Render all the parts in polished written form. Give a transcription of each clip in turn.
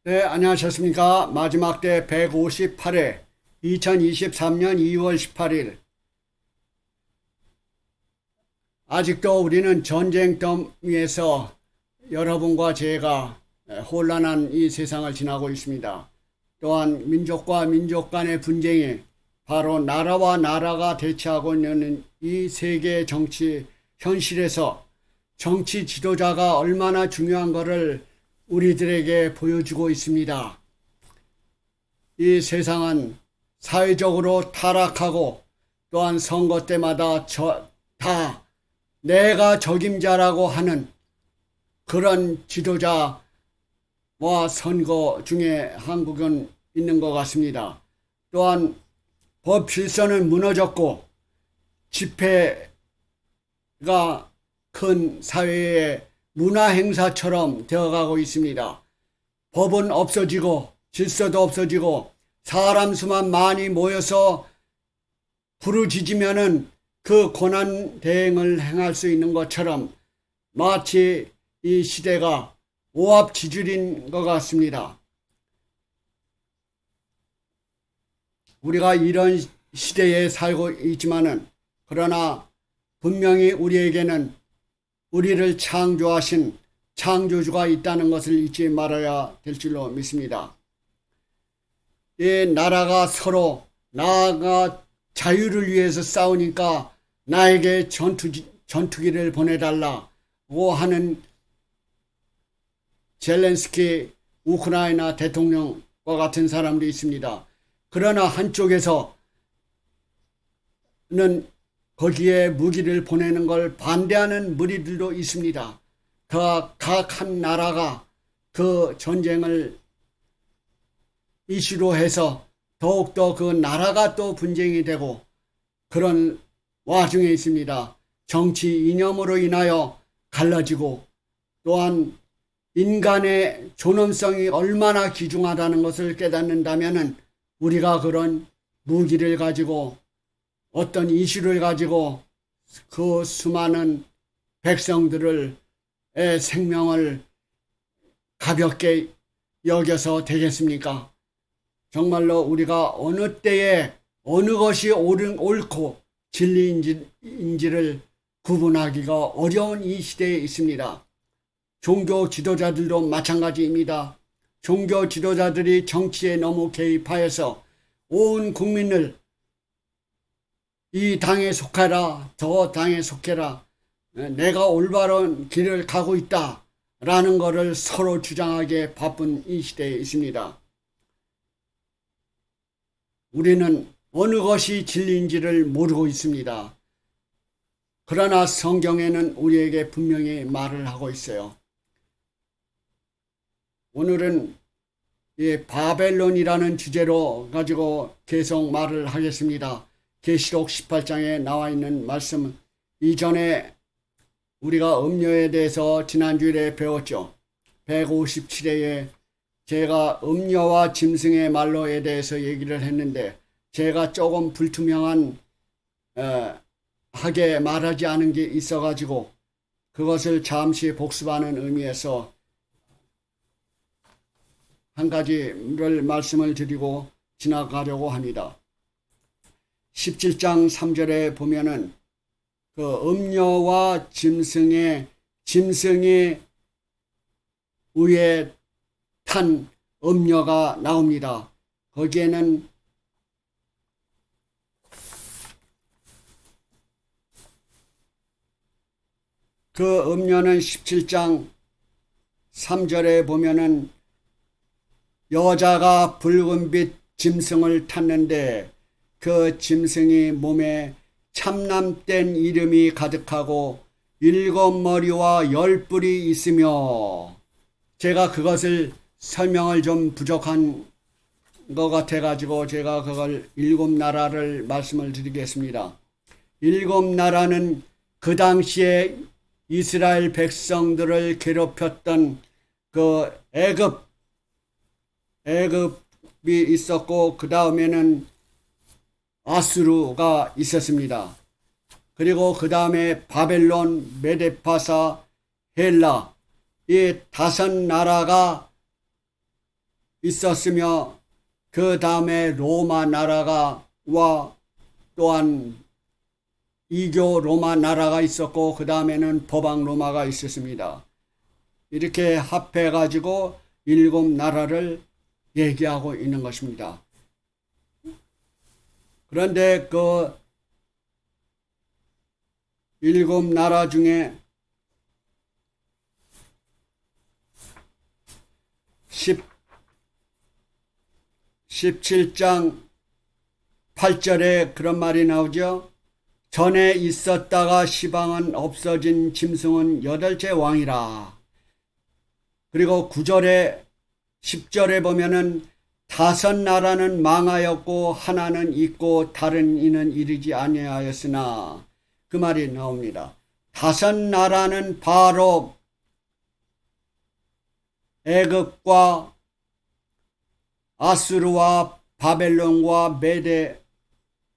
네, 안녕하셨습니까? 마지막 때 158회 2023년 2월 18일. 아직도 우리는 전쟁 더미에서 여러분과 제가 혼란한 이 세상을 지나고 있습니다. 또한 민족과 민족 간의 분쟁이 바로 나라와 나라가 대치하고 있는 이 세계 정치 현실에서 정치 지도자가 얼마나 중요한 것을 우리들에게 보여주고 있습니다. 이 세상은 사회적으로 타락하고 또한 선거 때마다 다 내가 적임자라고 하는 그런 지도자와 선거 중에 한국은 있는 것 같습니다. 또한 법 질서는 무너졌고 집회가 큰 사회의 문화 행사처럼 되어가고 있습니다. 법은 없어지고 질서도 없어지고 사람 수만 많이 모여서 부르짖으면은 그 권한 대행을 행할 수 있는 것처럼 마치 이 시대가 오합지졸인 것 같습니다. 우리가 이런 시대에 살고 있지만은 그러나 분명히 우리에게는 우리를 창조하신 창조주가 있다는 것을 잊지 말아야 될 줄로 믿습니다. 이 나라가 서로 나아가 자유를 위해서 싸우니까 나에게 전투기를 보내달라고 하는 젤렌스키 우크라이나 대통령과 같은 사람도 있습니다. 그러나 한쪽에서는 거기에 무기를 보내는 걸 반대하는 무리들도 있습니다. 각 한 나라가 그 전쟁을 이슈로 해서 더욱더 그 나라가 또 분쟁이 되고 그런 와중에 있습니다. 정치 이념으로 인하여 갈라지고 또한 인간의 존엄성이 얼마나 귀중하다는 것을 깨닫는다면 우리가 그런 무기를 가지고 어떤 이슈를 가지고 그 수많은 백성들의 생명을 가볍게 여겨서 되겠습니까? 정말로 우리가 어느 때에 어느 것이 옳고 진리인지를 구분하기가 어려운 이 시대에 있습니다. 종교 지도자들도 마찬가지입니다. 종교 지도자들이 정치에 너무 개입하여서 온 국민을 이 당에 속하라, 저 당에 속해라, 내가 올바른 길을 가고 있다 라는 것을 서로 주장하기에 바쁜 이 시대에 있습니다. 우리는 어느 것이 진리인지를 모르고 있습니다. 그러나 성경에는 우리에게 분명히 말을 하고 있어요. 오늘은 이 바벨론이라는 주제로 가지고 계속 말을 하겠습니다. 계시록 18장에 나와 있는 말씀, 이전에 우리가 음료에 대해서 지난주에 배웠죠. 157회에 제가 음료와 짐승의 말로에 대해서 얘기를 했는데 제가 조금 불투명한 하게 말하지 않은 게 있어가지고 그것을 잠시 복습하는 의미에서 한 가지를 말씀을 드리고 지나가려고 합니다. 17장 3절에 보면은 그 음녀와 짐승이 위에 탄 음녀가 나옵니다. 거기에는 그 음녀는 17장 3절에 보면은 여자가 붉은빛 짐승을 탔는데 그 짐승이 몸에 참남된 이름이 가득하고 7머리와 10뿔이 있으며, 제가 그것을 설명을 좀 부족한 것 같아 가지고 제가 그걸 7나라를 말씀을 드리겠습니다. 7나라는 그 당시에 이스라엘 백성들을 괴롭혔던 그 애굽이 있었고 그 다음에는 아수르가 있었습니다. 그리고 그 다음에 바벨론, 메데파사, 헬라, 이 5나라가 있었으며 그 다음에 로마 나라가 또한 이교 로마 나라가 있었고 그 다음에는 법왕 로마가 있었습니다. 이렇게 합해 가지고 7나라를 얘기하고 있는 것입니다. 그런데 그 7나라 중에 17장 8절에 그런 말이 나오죠. 전에 있었다가 시방은 없어진 짐승은 8째 왕이라. 그리고 9절에 10절에 보면은 5나라는 망하였고 하나는 있고 다른 이는 이르지 아니하였으나 그 말이 나옵니다. 5나라는 바로 애굽과 아수르와 바벨론과 메데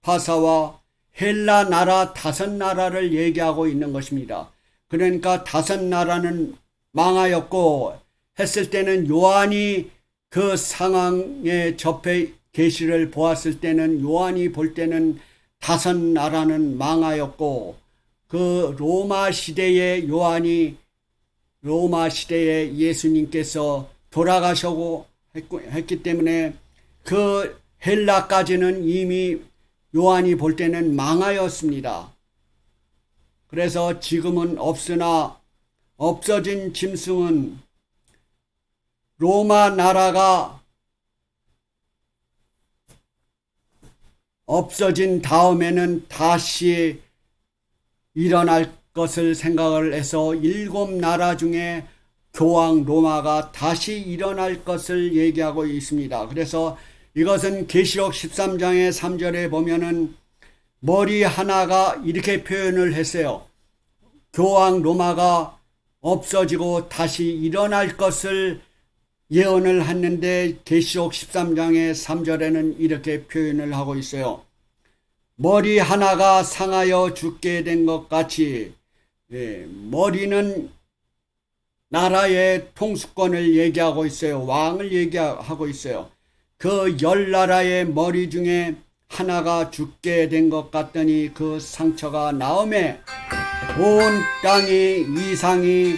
파사와 헬라 나라 5나라를 얘기하고 있는 것입니다. 그러니까 5나라는 망하였고 했을 때는 요한이 그 상황에 접해 계시를 보았을 때는 요한이 볼 때는 5나라는 망하였고 그 로마 시대에 예수님께서 돌아가시고 했기 때문에 그 헬라까지는 이미 요한이 볼 때는 망하였습니다. 그래서 지금은 없으나 없어진 짐승은 로마 나라가 없어진 다음에는 다시 일어날 것을 생각을 해서 7나라 중에 교황 로마가 다시 일어날 것을 얘기하고 있습니다. 그래서 이것은 계시록 13장의 3절에 보면은 머리 하나가 이렇게 표현을 했어요. 교황 로마가 없어지고 다시 일어날 것을 예언을 했는데 계시록 13장의 3절에는 이렇게 표현을 하고 있어요. 머리 하나가 상하여 죽게 된 것 같이, 머리는 나라의 통수권을 얘기하고 있어요. 왕을 얘기하고 있어요. 그 10나라의 머리 중에 하나가 죽게 된 것 같더니 그 상처가 나음에 온 땅이 이상이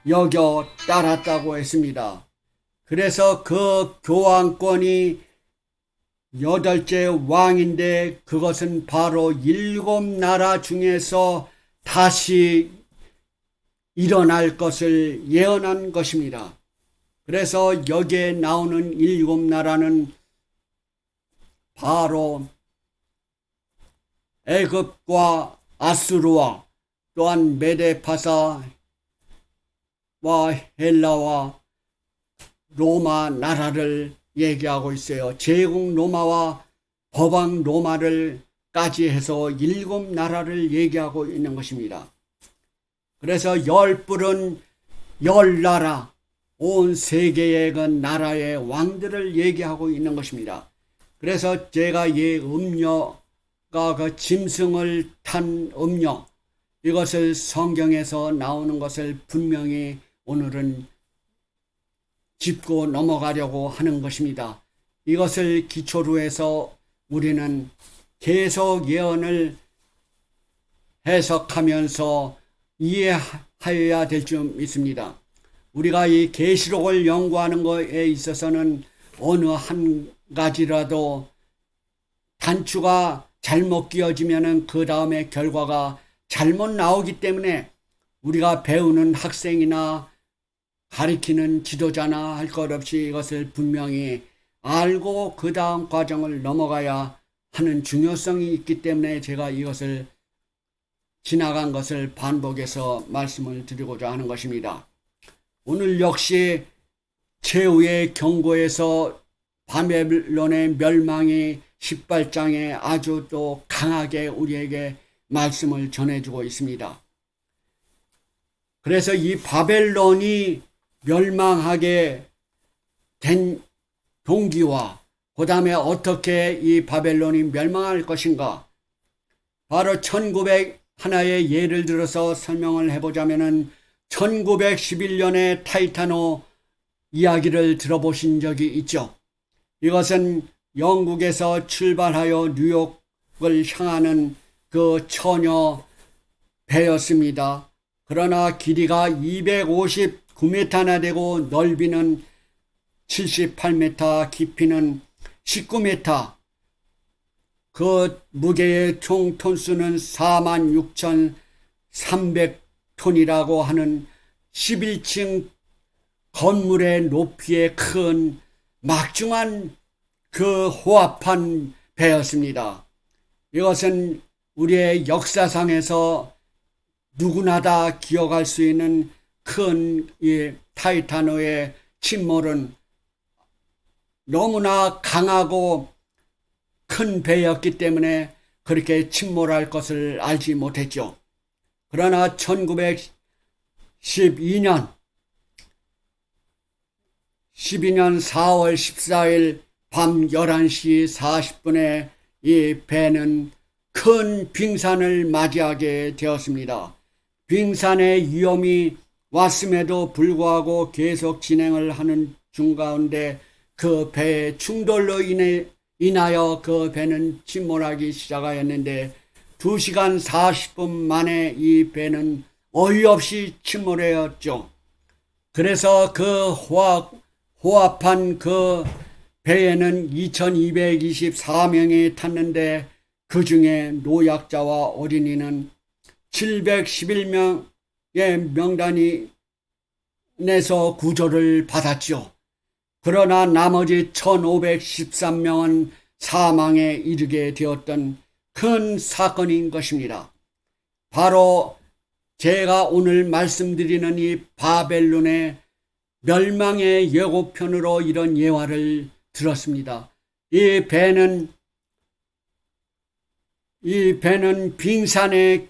여겨 따랐다고 했습니다. 그래서 그 교황권이 8째 왕인데 그것은 바로 7나라 중에서 다시 일어날 것을 예언한 것입니다. 그래서 여기에 나오는 7나라는 바로 애굽과 아수르와 또한 메데파사와 헬라와 로마 나라를 얘기하고 있어요. 제국 로마와 법왕 로마를까지 해서 7나라를 얘기하고 있는 것입니다. 그래서 10뿔은 10나라, 온 세계의 그 나라의 왕들을 얘기하고 있는 것입니다. 그래서 제가 이 음녀가 그 짐승을 탄 음녀, 이것을 성경에서 나오는 것을 분명히 오늘은 짚고 넘어가려고 하는 것입니다. 이것을 기초로 해서 우리는 계속 예언을 해석하면서 이해하여야 될 줄 믿습니다. 우리가 이 계시록을 연구하는 것에 있어서는 어느 한 가지라도 단추가 잘못 끼어지면은 그 다음에 결과가 잘못 나오기 때문에 우리가 배우는 학생이나 가리키는 지도자나 할 것 없이 이것을 분명히 알고 그 다음 과정을 넘어가야 하는 중요성이 있기 때문에 제가 이것을 지나간 것을 반복해서 말씀을 드리고자 하는 것입니다. 오늘 역시 최후의 경고에서 바벨론의 멸망이 18장에 아주 또 강하게 우리에게 말씀을 전해주고 있습니다. 그래서 이 바벨론이 멸망하게 된 동기와 그 다음에 어떻게 이 바벨론이 멸망할 것인가, 바로 1900 하나의 예를 들어서 설명을 해보자면은 1911년에 타이타노 이야기를 들어보신 적이 있죠. 이것은 영국에서 출발하여 뉴욕을 향하는 그 처녀 배였습니다. 그러나 길이가 259m나 되고 넓이는 78m, 깊이는 19m, 그 무게의 총 톤수는 46,300톤이라고 하는 11층 건물의 높이에 큰 막중한 그 호합한 배였습니다. 이것은 우리의 역사상에서 누구나 다 기억할 수 있는 큰 이 타이타노의 침몰은 너무나 강하고 큰 배였기 때문에 그렇게 침몰할 것을 알지 못했죠. 그러나 1912년 4월 14일 밤 11시 40분에 이 배는 큰 빙산을 맞이하게 되었습니다. 빙산의 위험이 왔음에도 불구하고 계속 진행을 하는 중가운데 그 배의 충돌로 인하여 그 배는 침몰하기 시작하였는데 2시간 40분 만에 이 배는 어이없이 침몰하였죠. 그래서 그 호합한 그 배에는 2224명이 탔는데 그 중에 노약자와 어린이는 711명의 명단이 내서 구조를 받았죠. 그러나 나머지 1513명은 사망에 이르게 되었던 큰 사건인 것입니다. 바로 제가 오늘 말씀드리는 이 바벨론의 멸망의 예고편으로 이런 예화를 들었습니다. 이 배는 빙산에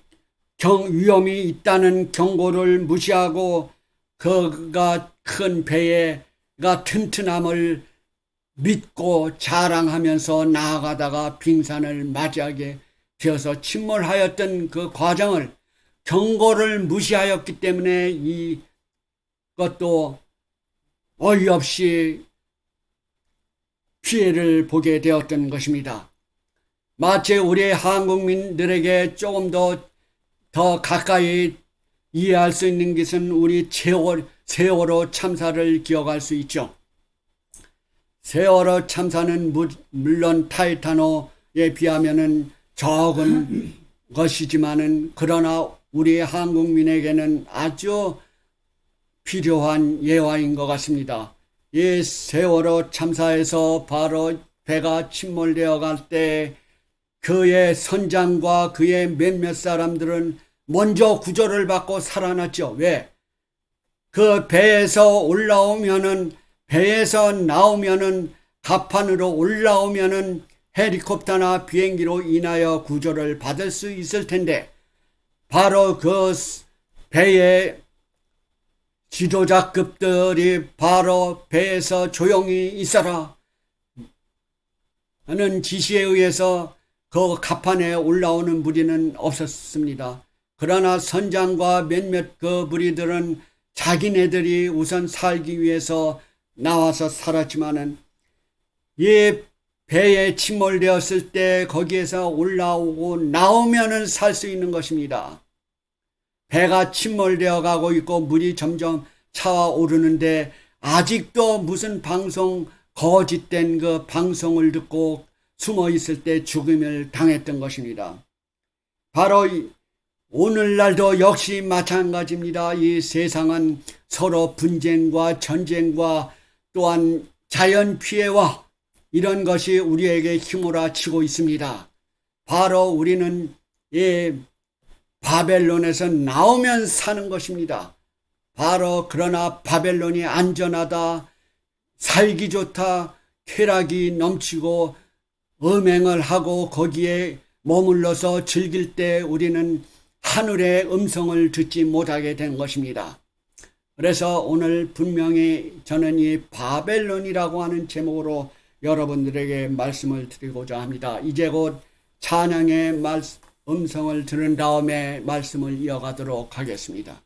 위험이 있다는 경고를 무시하고 그가 큰 배가 튼튼함을 믿고 자랑하면서 나아가다가 빙산을 맞이하게 되어서 침몰하였던 그 과정을 경고를 무시하였기 때문에 이것도 어이없이 피해를 보게 되었던 것입니다. 마치 우리 한국민들에게 조금 더 가까이 이해할 수 있는 것은 우리 세월호 참사를 기억할 수 있죠. 세월호 참사는 물론 타이타노에 비하면은 적은 것이지만은 그러나 우리 한국민에게는 아주 필요한 예화인 것 같습니다. 이 세월호 참사에서 바로 배가 침몰되어 갈 때 그의 선장과 그의 몇몇 사람들은 먼저 구조를 받고 살아났죠. 왜? 그 배에서 나오면은 갑판으로 올라오면은 헬리콥터나 비행기로 인하여 구조를 받을 수 있을 텐데 바로 그 배의 지도자급들이 바로 배에서 조용히 있어라 하는 지시에 의해서 그 갑판에 올라오는 무리는 없었습니다. 그러나 선장과 몇몇 그 무리들은 자기네들이 우선 살기 위해서 나와서 살았지만은 이 배에 침몰되었을 때 거기에서 올라오고 나오면은 살 수 있는 것입니다. 배가 침몰되어 가고 있고 물이 점점 차오르는데 아직도 무슨 거짓된 그 방송을 듣고 숨어 있을 때 죽음을 당했던 것입니다. 바로 오늘날도 역시 마찬가지입니다. 이 세상은 서로 분쟁과 전쟁과 또한 자연 피해와 이런 것이 우리에게 휘몰아치고 있습니다. 바로 우리는 이 바벨론에서 나오면 사는 것입니다. 바로 그러나 바벨론이 안전하다, 살기 좋다, 쾌락이 넘치고 음행을 하고 거기에 머물러서 즐길 때 우리는 하늘의 음성을 듣지 못하게 된 것입니다. 그래서 오늘 분명히 저는 이 바벨론이라고 하는 제목으로 여러분들에게 말씀을 드리고자 합니다. 이제 곧 찬양의 음성을 들은 다음에 말씀을 이어가도록 하겠습니다.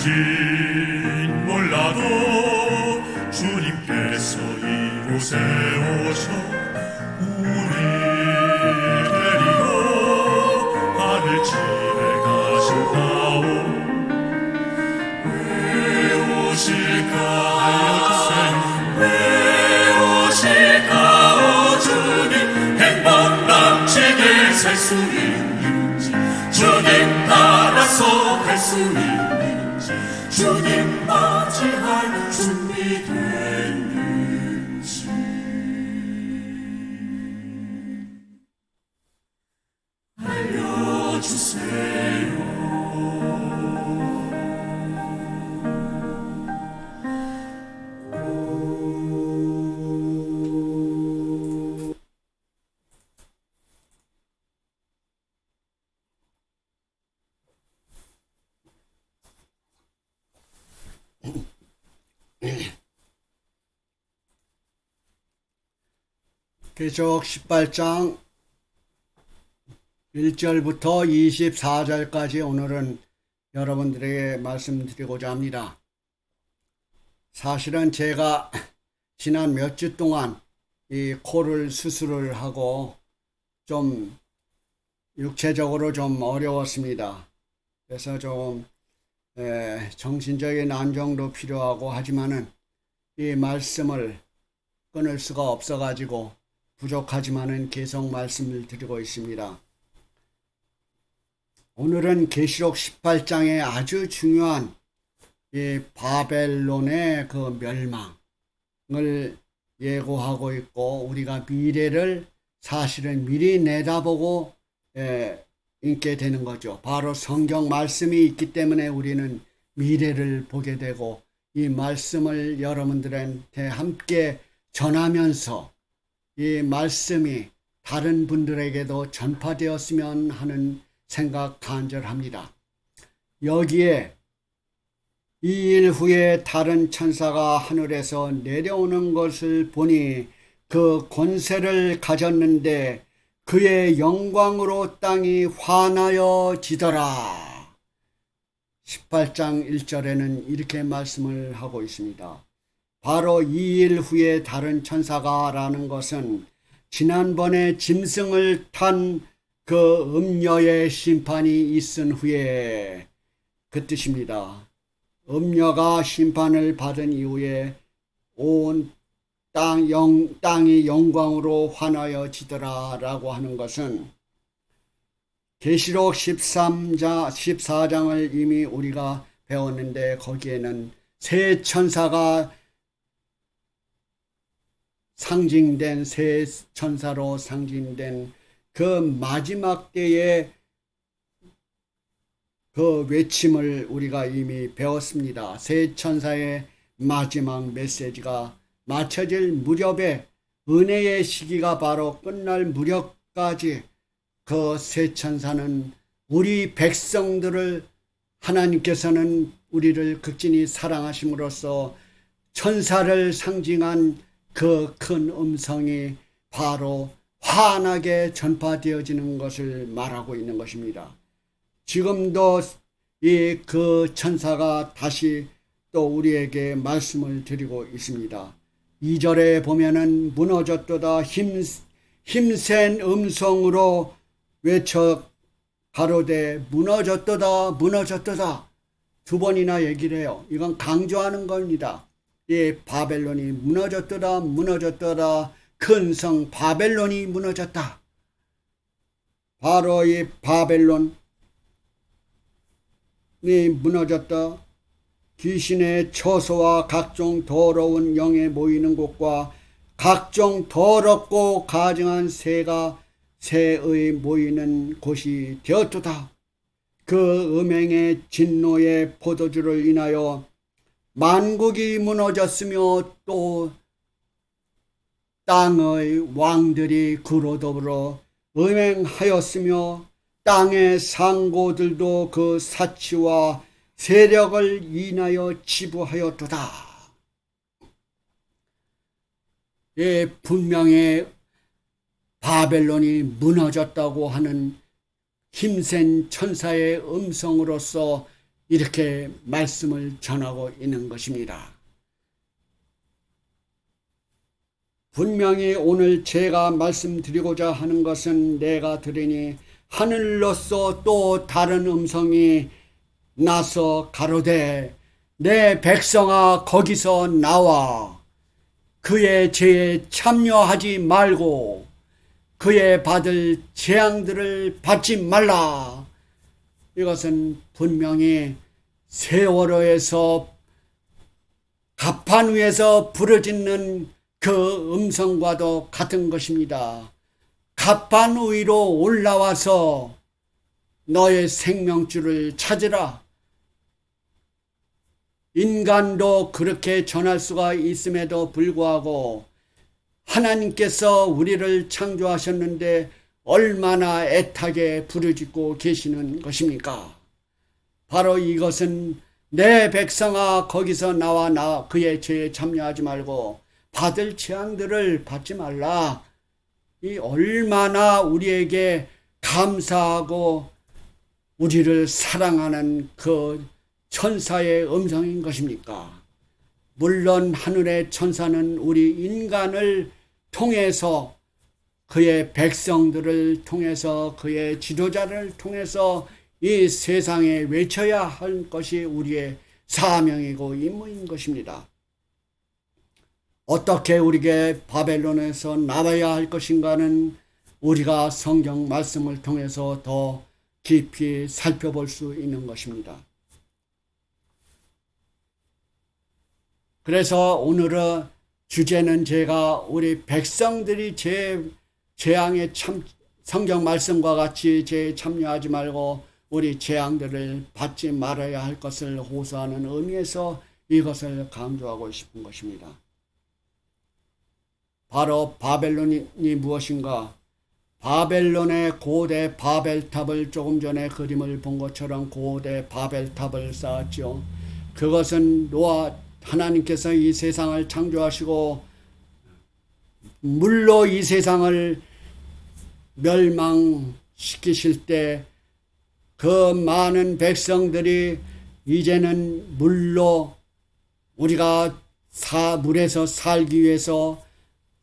누군진 몰라도 주님께서 이곳에 오셔 우리를 데리고 하늘집에 가신다오. 왜 오실까 알려주세요. 왜 오실까 오 주님. 행복 넘치게 살 수 있는지 주님 따라서 갈 수 있는지 주님 맞이할 준비됐는지 알려주세요. 계시록 18장 1절부터 24절까지 오늘은 여러분들에게 말씀드리고자 합니다. 사실은 제가 지난 몇 주 동안 이 코를 수술을 하고 좀 육체적으로 좀 어려웠습니다. 그래서 좀 정신적인 안정도 필요하고 하지만은 이 말씀을 끊을 수가 없어가지고 부족하지만은 계속 말씀을 드리고 있습니다. 오늘은 계시록 18장에 아주 중요한 이 바벨론의 그 멸망을 예고하고 있고 우리가 미래를 사실은 미리 내다보고 읽게 되는 거죠. 바로 성경 말씀이 있기 때문에 우리는 미래를 보게 되고 이 말씀을 여러분들한테 함께 전하면서 이 말씀이 다른 분들에게도 전파되었으면 하는 생각 간절합니다. 여기에 2일 후에 다른 천사가 하늘에서 내려오는 것을 보니 그 권세를 가졌는데 그의 영광으로 땅이 환하여지더라. 18장 1절에는 이렇게 말씀을 하고 있습니다. 바로 2일 후에 다른 천사가 라는 것은 지난번에 짐승을 탄 그 음녀의 심판이 있은 후에 그 뜻입니다. 음녀가 심판을 받은 이후에 온 땅이 영광으로 환하여지더라 라고 하는 것은 계시록 14장을 이미 우리가 배웠는데 거기에는 새 천사가 상징된 새 천사로 상징된 그 마지막 때의 그 외침을 우리가 이미 배웠습니다. 새 천사의 마지막 메시지가 맞춰질 무렵에 은혜의 시기가 바로 끝날 무렵까지 그 새 천사는 우리 백성들을 하나님께서는 우리를 극진히 사랑하심으로써 천사를 상징한 그 큰 음성이 바로 환하게 전파되어지는 것을 말하고 있는 것입니다. 지금도 이 그 천사가 다시 또 우리에게 말씀을 드리고 있습니다. 2절에 보면은 무너졌도다 힘센 음성으로 외쳐 가로되 무너졌도다 무너졌도다 두 번이나 얘기를 해요. 이건 강조하는 겁니다. 이 바벨론이 무너졌도다 무너졌도다 큰 성 바벨론이 무너졌다. 바로 이 바벨론이 무너졌다. 귀신의 처소와 각종 더러운 영에 모이는 곳과 각종 더럽고 가증한 새의 모이는 곳이 되었도다. 그 음행의 진노의 포도주를 인하여 만국이 무너졌으며 또 땅의 왕들이 그로 더불어 음행하였으며 땅의 상고들도 그 사치와 세력을 인하여 지부하였도다. 예, 분명히 바벨론이 무너졌다고 하는 힘센 천사의 음성으로서 이렇게 말씀을 전하고 있는 것입니다. 분명히 오늘 제가 말씀드리고자 하는 것은 내가 들으니 하늘로서 또 다른 음성이 나서 가로되 내 백성아 거기서 나와 그의 죄에 참여하지 말고 그의 받을 재앙들을 받지 말라. 이것은 분명히 세월호에서 갑판 위에서 부르짖는 그 음성과도 같은 것입니다. 갑판 위로 올라와서 너의 생명줄을 찾으라. 인간도 그렇게 전할 수가 있음에도 불구하고 하나님께서 우리를 창조하셨는데 얼마나 애타게 부르짖고 계시는 것입니까? 바로 이것은 내 백성아 거기서 나와 그의 죄에 참여하지 말고 받을 재앙들을 받지 말라. 이 얼마나 우리에게 감사하고 우리를 사랑하는 그 천사의 음성인 것입니까? 물론 하늘의 천사는 우리 인간을 통해서 그의 백성들을 통해서 그의 지도자를 통해서 이 세상에 외쳐야 할 것이 우리의 사명이고 임무인 것입니다. 어떻게 우리에게 바벨론에서 나와야 할 것인가는 우리가 성경 말씀을 통해서 더 깊이 살펴볼 수 있는 것입니다. 그래서 오늘의 주제는 제가 우리 백성들이 재앙에 성경 말씀과 같이 죄에 참여하지 말고 우리 재앙들을 받지 말아야 할 것을 호소하는 의미에서 이것을 강조하고 싶은 것입니다. 바로 바벨론이 무엇인가? 바벨론의 고대 바벨탑을 조금 전에 그림을 본 것처럼 고대 바벨탑을 쌓았죠. 그것은 하나님께서 이 세상을 창조하시고 물로 이 세상을 멸망시키실 때 그 많은 백성들이 이제는 물로 우리가 물에서 살기 위해서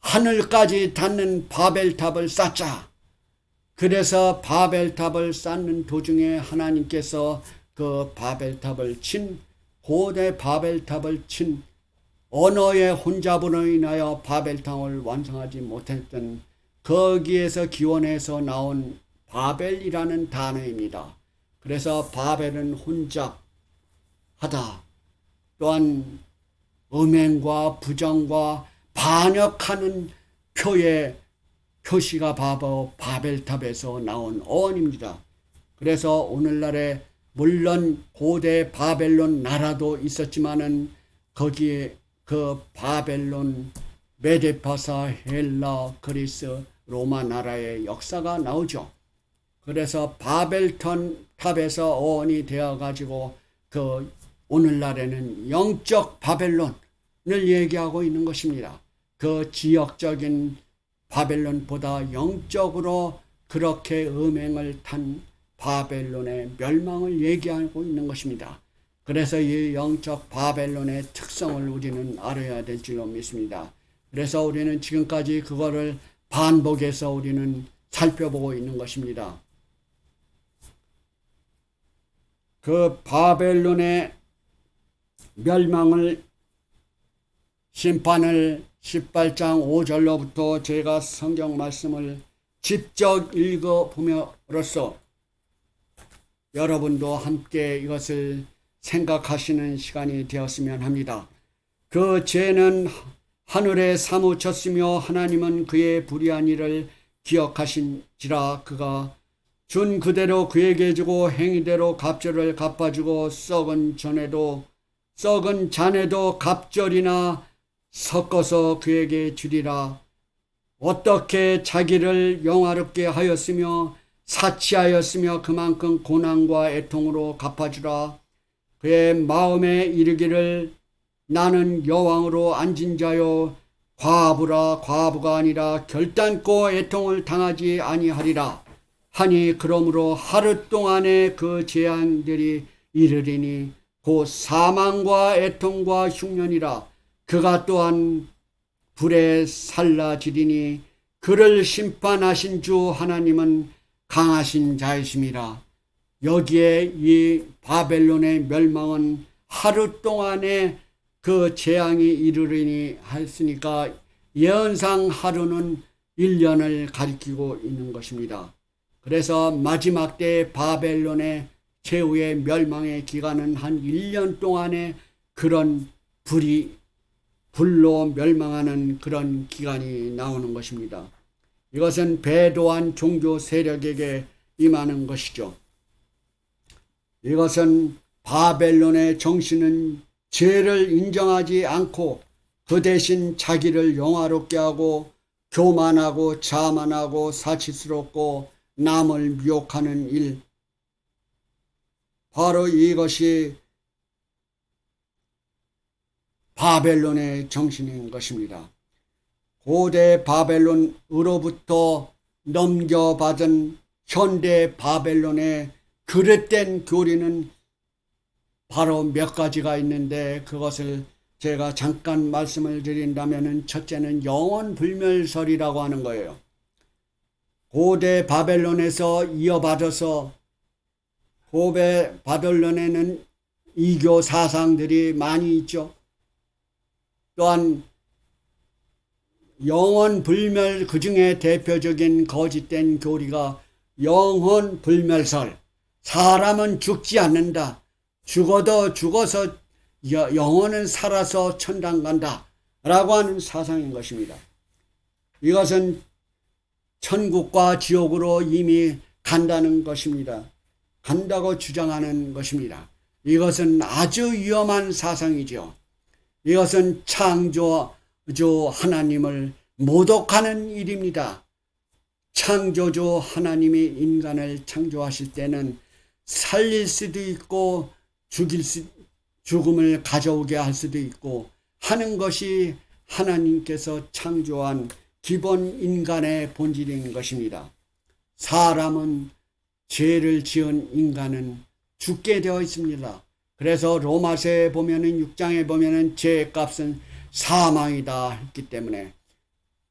하늘까지 닿는 바벨탑을 쌓자. 그래서 바벨탑을 쌓는 도중에 하나님께서 그 바벨탑을 고대 바벨탑을 친 언어의 혼잡으로 인하여 바벨탑을 완성하지 못했던 거기에서 기원해서 나온 바벨이라는 단어입니다. 그래서 바벨은 혼잡하다. 또한 음행과 부정과 반역하는 표시가 바로 바벨탑에서 나온 어원입니다. 그래서 오늘날에 물론 고대 바벨론 나라도 있었지만은 거기에 그 바벨론, 메데파사, 헬라, 그리스, 로마 나라의 역사가 나오죠. 그래서 바벨탑에서 어원이 되어 가지고 그 오늘날에는 영적 바벨론을 얘기하고 있는 것입니다. 그 지역적인 바벨론보다 영적으로 그렇게 음행을 탄 바벨론의 멸망을 얘기하고 있는 것입니다. 그래서 이 영적 바벨론의 특성을 우리는 알아야 될 줄로 믿습니다. 그래서 우리는 지금까지 그거를 반복해서 우리는 살펴보고 있는 것입니다. 그 바벨론의 멸망을 심판을 18장 5절로부터 제가 성경 말씀을 직접 읽어보므로써 여러분도 함께 이것을 생각하시는 시간이 되었으면 합니다. 그 죄는 하늘에 사무쳤으며 하나님은 그의 불의한 일을 기억하신지라. 그가 준 그대로 그에게 주고 행위대로 갑절을 갚아주고 썩은 잔에도 갑절이나 섞어서 그에게 주리라. 어떻게 자기를 영화롭게 하였으며 사치하였으며 그만큼 고난과 애통으로 갚아주라. 그의 마음에 이르기를 나는 여왕으로 앉은 자요 과부라. 과부가 아니라 결단코 애통을 당하지 아니하리라 하니 그러므로 하루 동안에 그 재앙들이 이르리니 곧 사망과 애통과 흉년이라. 그가 또한 불에 살라지리니 그를 심판하신 주 하나님은 강하신 자이심이라. 여기에 이 바벨론의 멸망은 하루 동안에 그 재앙이 이르리니 했으니까 예언상 하루는 1년을 가리키고 있는 것입니다. 그래서 마지막 때 바벨론의 최후의 멸망의 기간은 한 1년 동안의 그런 불로 멸망하는 그런 기간이 나오는 것입니다. 이것은 배도한 종교 세력에게 임하는 것이죠. 이것은 바벨론의 정신은 죄를 인정하지 않고 그 대신 자기를 영화롭게 하고 교만하고 자만하고 사치스럽고 남을 미혹하는 일, 바로 이것이 바벨론의 정신인 것입니다. 고대 바벨론으로부터 넘겨받은 현대 바벨론의 그릇된 교리는 바로 몇 가지가 있는데, 그것을 제가 잠깐 말씀을 드린다면, 첫째는 영원불멸설이라고 하는 거예요. 고대 바벨론에서 이어받아서, 고대 바벨론에는 이교 사상들이 많이 있죠. 또한 영원불멸, 그 중에 대표적인 거짓된 교리가 영원불멸설, 사람은 죽지 않는다, 죽어도 죽어서 영혼은 살아서 천당 간다 라고 하는 사상인 것입니다. 이것은 천국과 지옥으로 이미 간다는 것입니다. 간다고 주장하는 것입니다. 이것은 아주 위험한 사상이죠. 이것은 창조주 하나님을 모독하는 일입니다. 창조주 하나님이 인간을 창조하실 때는 살릴 수도 있고 죽음을 가져오게 할 수도 있고 하는 것이 하나님께서 창조한 기본 인간의 본질인 것입니다. 사람은, 죄를 지은 인간은 죽게 되어 있습니다. 그래서 로마서에 보면은 6장에 보면은 죄값은 사망이다 했기 때문에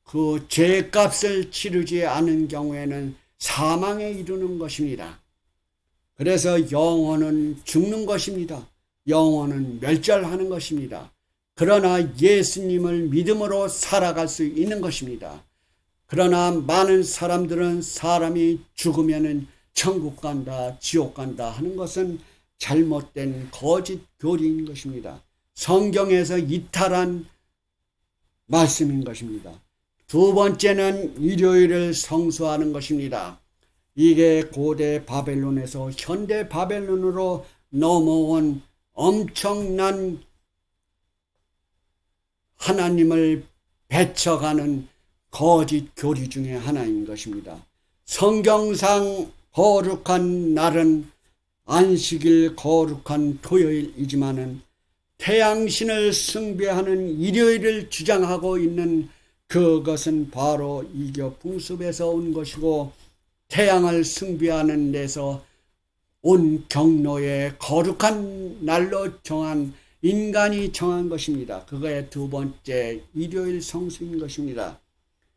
그 죄값을 치르지 않은 경우에는 사망에 이르는 것입니다. 그래서 영혼은 죽는 것입니다. 영혼은 멸절하는 것입니다. 그러나 예수님을 믿음으로 살아갈 수 있는 것입니다. 그러나 많은 사람들은 사람이 죽으면은 천국 간다, 지옥 간다 하는 것은 잘못된 거짓 교리인 것입니다. 성경에서 이탈한 말씀인 것입니다. 두 번째는 일요일을 성수하는 것입니다. 이게 고대 바벨론에서 현대 바벨론으로 넘어온 엄청난 하나님을 배척하는 거짓 교리 중에 하나인 것입니다. 성경상 거룩한 날은 안식일 거룩한 토요일이지만은 태양신을 숭배하는 일요일을 주장하고 있는 그것은 바로 이교 풍습에서 온 것이고, 태양을 숭배하는 데서 온 경로의 거룩한 날로 정한 인간이 정한 것입니다. 그거의 두 번째 일요일 성수인 것입니다.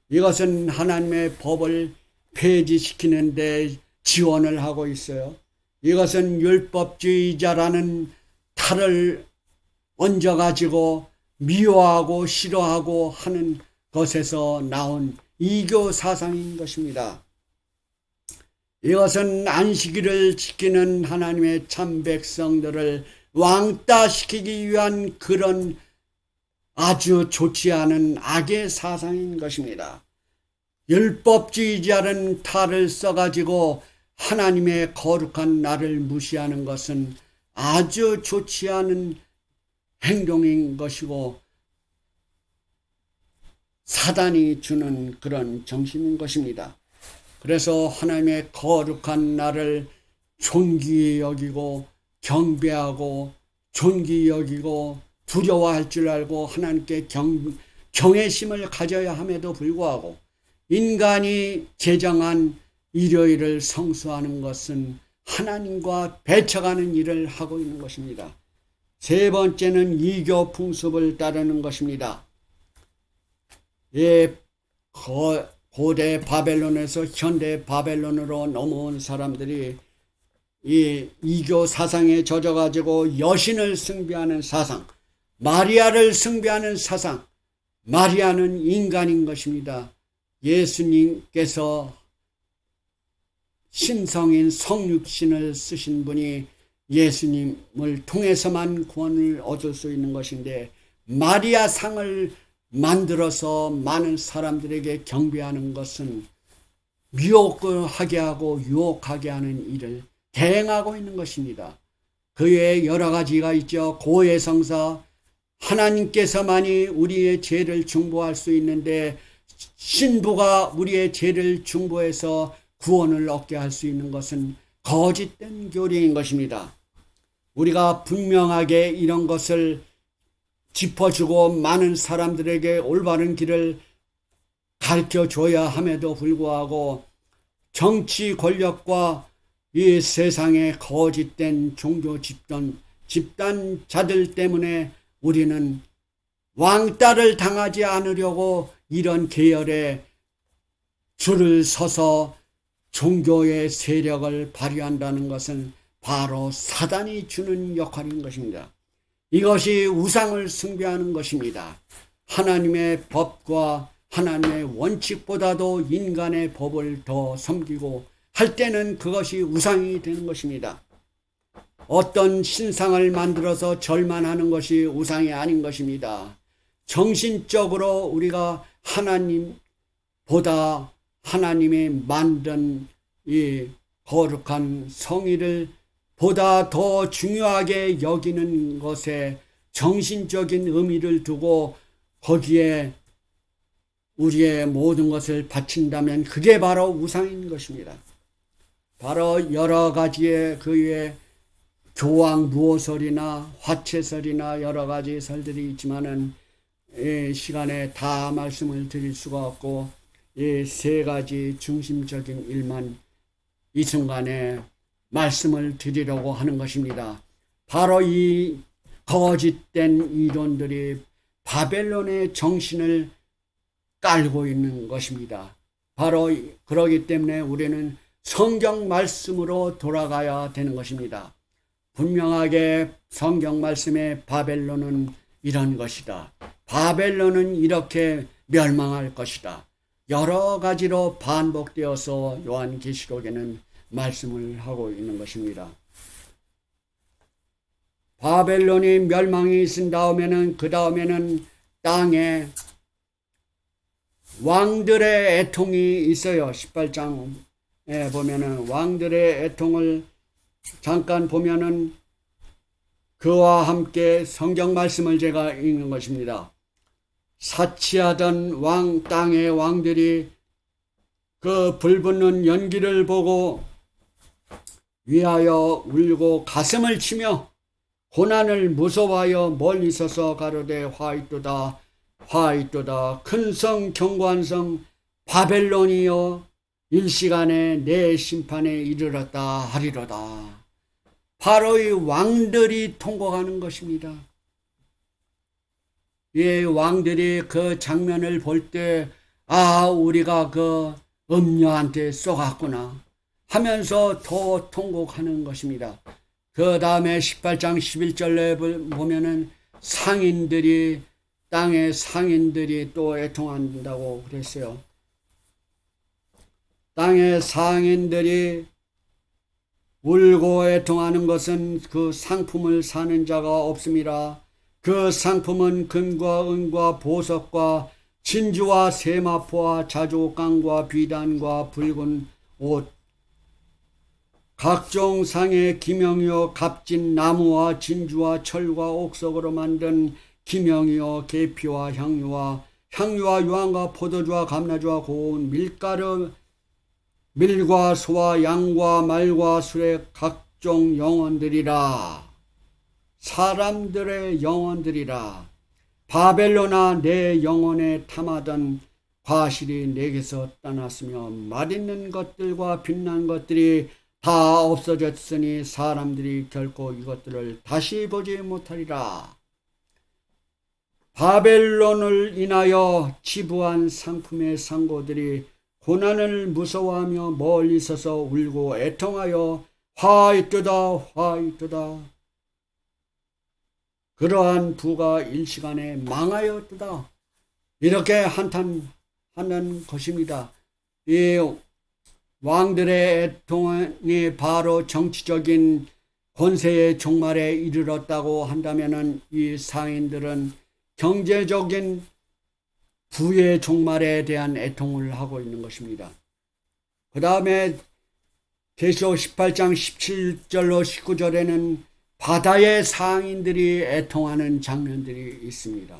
이것은 하나님의 법을 폐지시키는 데 지원을 하고 있어요. 이것은 율법주의자라는 탈을 얹어가지고 미워하고 싫어하고 하는 것에서 나온 이교 사상인 것입니다. 이것은 안식일을 지키는 하나님의 참 백성들을 왕따시키기 위한 그런 아주 좋지 않은 악의 사상인 것입니다. 율법주의자는 탈을 써가지고 하나님의 거룩한 날을 무시하는 것은 아주 좋지 않은 행동인 것이고 사단이 주는 그런 정신인 것입니다. 그래서 하나님의 거룩한 날을 존귀히 여기고 경배하고 존귀히 여기고 두려워할 줄 알고 하나님께 경외심을 가져야 함에도 불구하고 인간이 제정한 일요일을 성수하는 것은 하나님과 배척하는 일을 하고 있는 것입니다. 세 번째는 이교 풍습을 따르는 것입니다. 고대 바벨론에서 현대 바벨론으로 넘어온 사람들이 이 이교 사상에 젖어가지고 여신을 숭배하는 사상, 마리아를 숭배하는 사상, 마리아는 인간인 것입니다. 예수님께서 신성인 성육신을 쓰신 분이 예수님을 통해서만 구원을 얻을 수 있는 것인데, 마리아 상을 만들어서 많은 사람들에게 경배하는 것은 미혹하게 하고 유혹하게 하는 일을 대행하고 있는 것입니다. 그 외에 여러 가지가 있죠. 고해성사, 하나님께서만이 우리의 죄를 중보할 수 있는데 신부가 우리의 죄를 중보해서 구원을 얻게 할 수 있는 것은 거짓된 교리인 것입니다. 우리가 분명하게 이런 것을 짚어주고 많은 사람들에게 올바른 길을 가르쳐줘야 함에도 불구하고 정치 권력과 이 세상의 거짓된 종교 집단자들 때문에 우리는 왕따를 당하지 않으려고 이런 계열에 줄을 서서 종교의 세력을 발휘한다는 것은 바로 사단이 주는 역할인 것입니다. 이것이 우상을 숭배하는 것입니다. 하나님의 법과 하나님의 원칙보다도 인간의 법을 더 섬기고 할 때는 그것이 우상이 되는 것입니다. 어떤 신상을 만들어서 절만하는 것이 우상이 아닌 것입니다. 정신적으로 우리가 하나님보다 하나님이 만든 이 거룩한 성의를 보다 더 중요하게 여기는 것에 정신적인 의미를 두고 거기에 우리의 모든 것을 바친다면 그게 바로 우상인 것입니다. 바로 여러 가지의 그의 교황 무호설이나 화채설이나 여러 가지 설들이 있지만은 이 시간에 다 말씀을 드릴 수가 없고 이 세 가지 중심적인 일만 이 순간에 말씀을 드리려고 하는 것입니다. 바로 이 거짓된 이론들이 바벨론의 정신을 깔고 있는 것입니다. 바로 그러기 때문에 우리는 성경 말씀으로 돌아가야 되는 것입니다. 분명하게 성경 말씀의 바벨론은 이런 것이다. 바벨론은 이렇게 멸망할 것이다. 여러 가지로 반복되어서 요한계시록에는 말씀을 하고 있는 것입니다. 바벨론이 멸망이 있은 다음에는 그 다음에는 땅에 왕들의 애통이 있어요. 18장에 보면은 왕들의 애통을 잠깐 보면은 그와 함께 성경 말씀을 제가 읽는 것입니다. 사치하던 땅의 왕들이 그 불붙는 연기를 보고 위하여 울고 가슴을 치며 고난을 무서워하여 멀리 서서 가로되 화이토다 화이토다 큰 성 견고한 성 바벨론이여 일시간에 내 심판에 이르렀다 하리로다. 바로 이 왕들이 통곡하는 것입니다. 이 왕들이 그 장면을 볼 때 우리가 그 음녀한테 쏘갔구나 하면서 더 통곡하는 것입니다. 그 다음에 18장 11절에 보면은 상인들이 땅의 상인들이 또 애통한다고 그랬어요. 땅의 상인들이 울고 애통하는 것은 그 상품을 사는 자가 없음이라. 그 상품은 금과 은과 보석과 진주와 세마포와 자조깡과 비단과 붉은 옷 각종 상의 기명이요 값진 나무와 진주와 철과 옥석으로 만든 기명이요 계피와 향유와 유황과 포도주와 감나주와 고운 밀가루 밀과 소와 양과 말과 술의 각종 영혼들이라. 사람들의 영혼들이라. 바벨론아 내 영혼에 탐하던 과실이 내게서 떠났으며 맛있는 것들과 빛난 것들이 다 없어졌으니 사람들이 결코 이것들을 다시 보지 못하리라. 바벨론을 인하여 지부한 상품의 상고들이 고난을 무서워하며 멀리 서서 울고 애통하여 화이트다 화이트다. 그러한 부가 일시간에 망하였도다. 이렇게 한탄하는 것입니다. 이 왕들의 애통이 바로 정치적인 권세의 종말에 이르렀다고 한다면 이 상인들은 경제적인 부의 종말에 대한 애통을 하고 있는 것입니다. 그 다음에 계시록 18장 17절로 19절에는 바다의 상인들이 애통하는 장면들이 있습니다.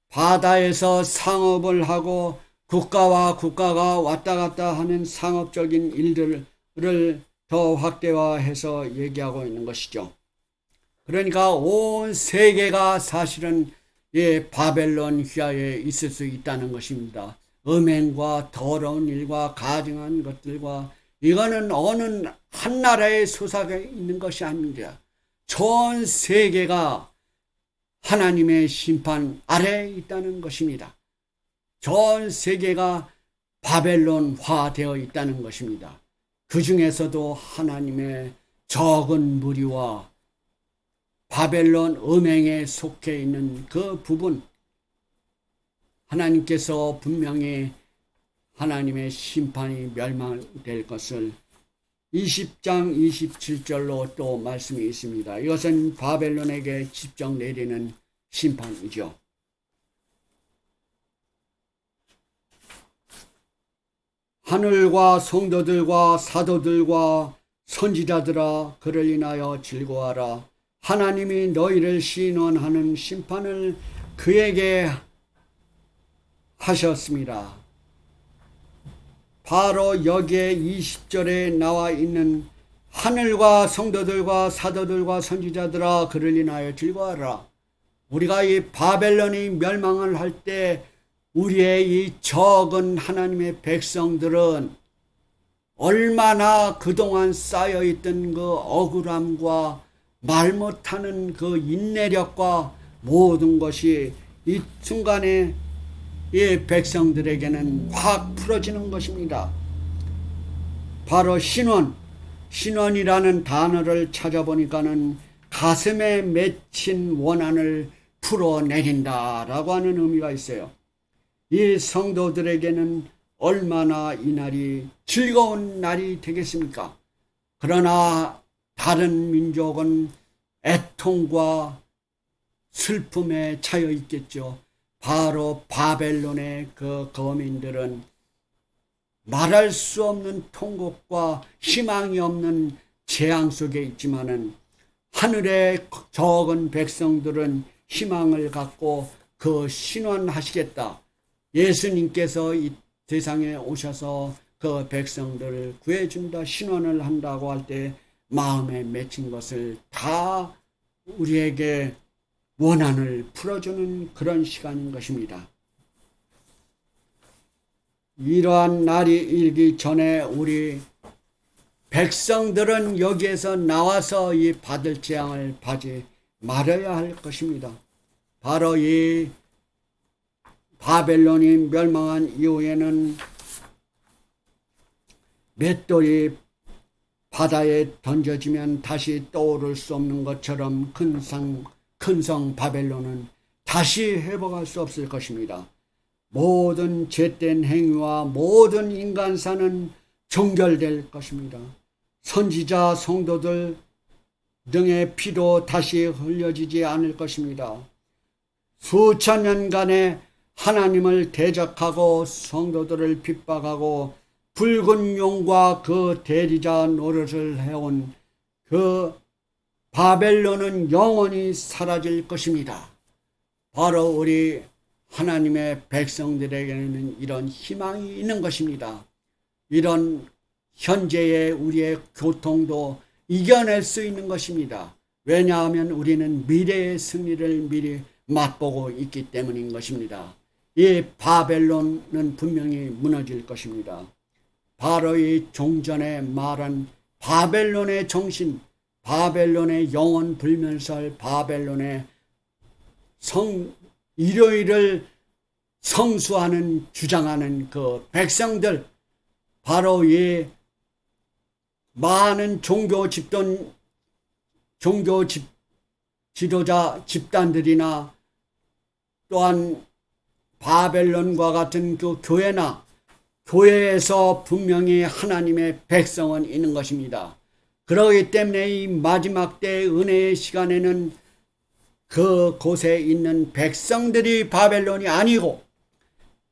바다에서 상업을 하고 국가와 국가가 왔다 갔다 하는 상업적인 일들을 더 확대화해서 얘기하고 있는 것이죠. 그러니까 온 세계가 사실은 바벨론 휘하에 있을 수 있다는 것입니다. 음행과 더러운 일과 가증한 것들과 이거는 어느 한 나라의 소속에 있는 것이 아닙니다. 전 세계가 하나님의 심판 아래에 있다는 것입니다. 전 세계가 바벨론화 되어 있다는 것입니다. 그 중에서도 하나님의 적은 무리와 바벨론 음행에 속해 있는 그 부분, 하나님께서 분명히 하나님의 심판이 멸망될 것을 20장 27절로 또 말씀이 있습니다. 이것은 바벨론에게 직접 내리는 심판이죠. 하늘과 성도들과 사도들과 선지자들아 그를 인하여 즐거워하라. 하나님이 너희를 신원하는 심판을 그에게 하셨습니다. 바로 여기에 20절에 나와 있는 하늘과 성도들과 사도들과 선지자들아 그를 인하여 즐거워하라. 우리가 이 바벨론이 멸망을 할 때 우리의 이 적은 하나님의 백성들은 얼마나 그동안 쌓여있던 그 억울함과 말 못하는 그 인내력과 모든 것이 이 순간에 이 백성들에게는 확 풀어지는 것입니다. 바로 신원이라는 단어를 찾아보니까는 가슴에 맺힌 원한을 풀어내린다라고 하는 의미가 있어요. 이 성도들에게는 얼마나 이 날이 즐거운 날이 되겠습니까? 그러나 다른 민족은 애통과 슬픔에 차여 있겠죠. 바로 바벨론의 그 거민들은 말할 수 없는 통곡과 희망이 없는 재앙 속에 있지만은 하늘의 적은 백성들은 희망을 갖고 그 신원하시겠다. 예수님께서 이 세상에 오셔서 그 백성들을 구해준다, 신원을 한다고 할 때 마음에 맺힌 것을 다 우리에게 원한을 풀어주는 그런 시간인 것입니다. 이러한 날이 일기 전에 우리 백성들은 여기에서 나와서 이 받을 재앙을 받지 말아야 할 것입니다. 바로 이 바벨론이 멸망한 이후에는 맷돌이 바다에 던져지면 다시 떠오를 수 없는 것처럼 큰 성 바벨론은 다시 회복할 수 없을 것입니다. 모든 죄된 행위와 모든 인간사는 종결될 것입니다. 선지자 성도들 등의 피도 다시 흘려지지 않을 것입니다. 수천 년간의 하나님을 대적하고 성도들을 핍박하고 붉은 용과 그 대리자 노릇을 해온 그 바벨론은 영원히 사라질 것입니다. 바로 우리 하나님의 백성들에게는 이런 희망이 있는 것입니다. 이런 현재의 우리의 고통도 이겨낼 수 있는 것입니다. 왜냐하면 우리는 미래의 승리를 미리 맛보고 있기 때문인 것입니다. 이 바벨론은 분명히 무너질 것입니다. 바로 이 종전에 말한 바벨론의 정신, 바벨론의 영원 불면설, 바벨론의 일요일을 성수하는 주장하는 그 백성들, 바로 이 많은 지도자 집단들이나 또한 바벨론과 같은 그 교회에서 분명히 하나님의 백성은 있는 것입니다. 그러기 때문에 이 마지막 때 은혜의 시간에는 그 곳에 있는 백성들이 바벨론이 아니고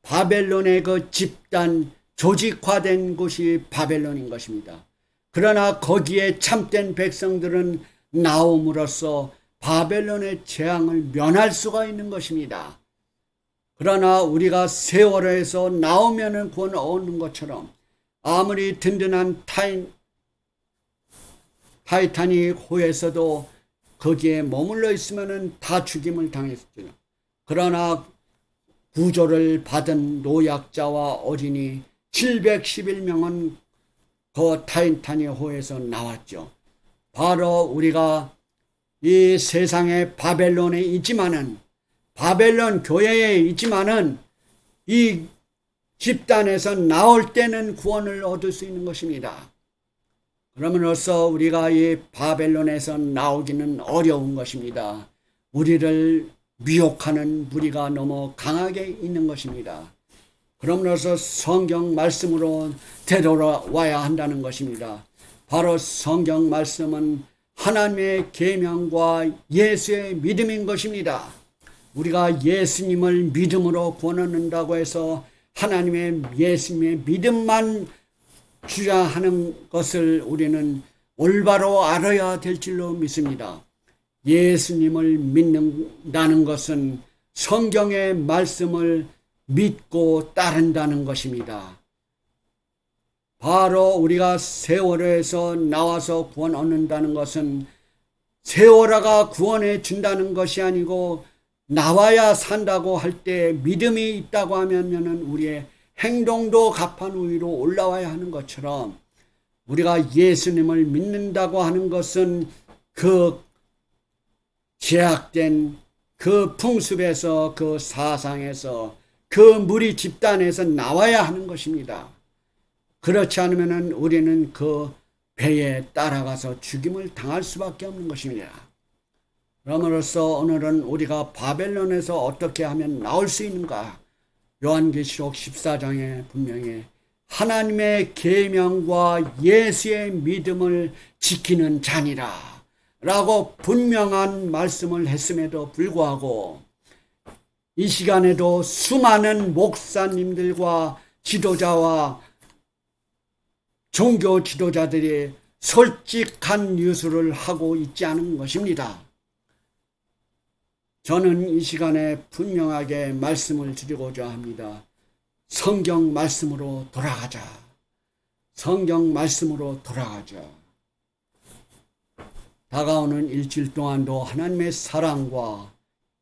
바벨론의 그 집단 조직화된 곳이 바벨론인 것입니다. 그러나 거기에 참된 백성들은 나옴으로써 바벨론의 재앙을 면할 수가 있는 것입니다. 그러나 우리가 세월에서 나오면은 구원 얻는 것처럼 아무리 든든한 타이타닉 호에서도 거기에 머물러 있으면은 다 죽임을 당했죠. 그러나 구조를 받은 노약자와 어린이 711명은 그 타이타닉 호에서 나왔죠. 바로 우리가 이 세상에 바벨론에 있지만은, 바벨론 교회에 있지만은 이 집단에서 나올 때는 구원을 얻을 수 있는 것입니다. 그러므로써 우리가 이 바벨론에서 나오기는 어려운 것입니다. 우리를 미혹하는 무리가 너무 강하게 있는 것입니다. 그러므로써 성경 말씀으로 되돌아와야 한다는 것입니다. 바로 성경 말씀은 하나님의 계명과 예수의 믿음인 것입니다. 우리가 예수님을 믿음으로 구원 얻는다고 해서 하나님의 예수님의 믿음만 주장하는 것을 우리는 올바로 알아야 될 줄로 믿습니다. 예수님을 믿는다는 것은 성경의 말씀을 믿고 따른다는 것입니다. 바로 우리가 세월호에서 나와서 구원 얻는다는 것은 세월호가 구원해 준다는 것이 아니고 나와야 산다고 할 때 믿음이 있다고 하면은 우리의 행동도 가판 위로 올라와야 하는 것처럼 우리가 예수님을 믿는다고 하는 것은 그 제약된 그 풍습에서, 그 사상에서, 그 무리 집단에서 나와야 하는 것입니다. 그렇지 않으면 우리는 그 배에 따라가서 죽임을 당할 수밖에 없는 것입니다. 그러므로써 오늘은 우리가 바벨론에서 어떻게 하면 나올 수 있는가? 요한계시록 14장에 분명히 하나님의 계명과 예수의 믿음을 지키는 자니라 라고 분명한 말씀을 했음에도 불구하고 이 시간에도 수많은 목사님들과 지도자와 종교 지도자들이 솔직한 뉴스를 하고 있지 않은 것입니다. 저는 이 시간에 분명하게 말씀을 드리고자 합니다. 성경 말씀으로 돌아가자. 성경 말씀으로 돌아가자. 다가오는 일주일 동안도 하나님의 사랑과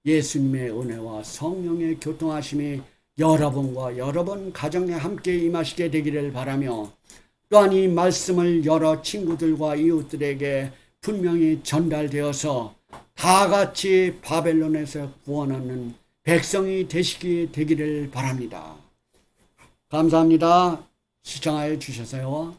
예수님의 은혜와 성령의 교통하심이 여러분과 여러분 가정에 함께 임하시게 되기를 바라며 또한 이 말씀을 여러 친구들과 이웃들에게 분명히 전달되어서 다 같이 바벨론에서 구원하는 백성이 되기를 바랍니다. 감사합니다. 시청하여 주셔서요.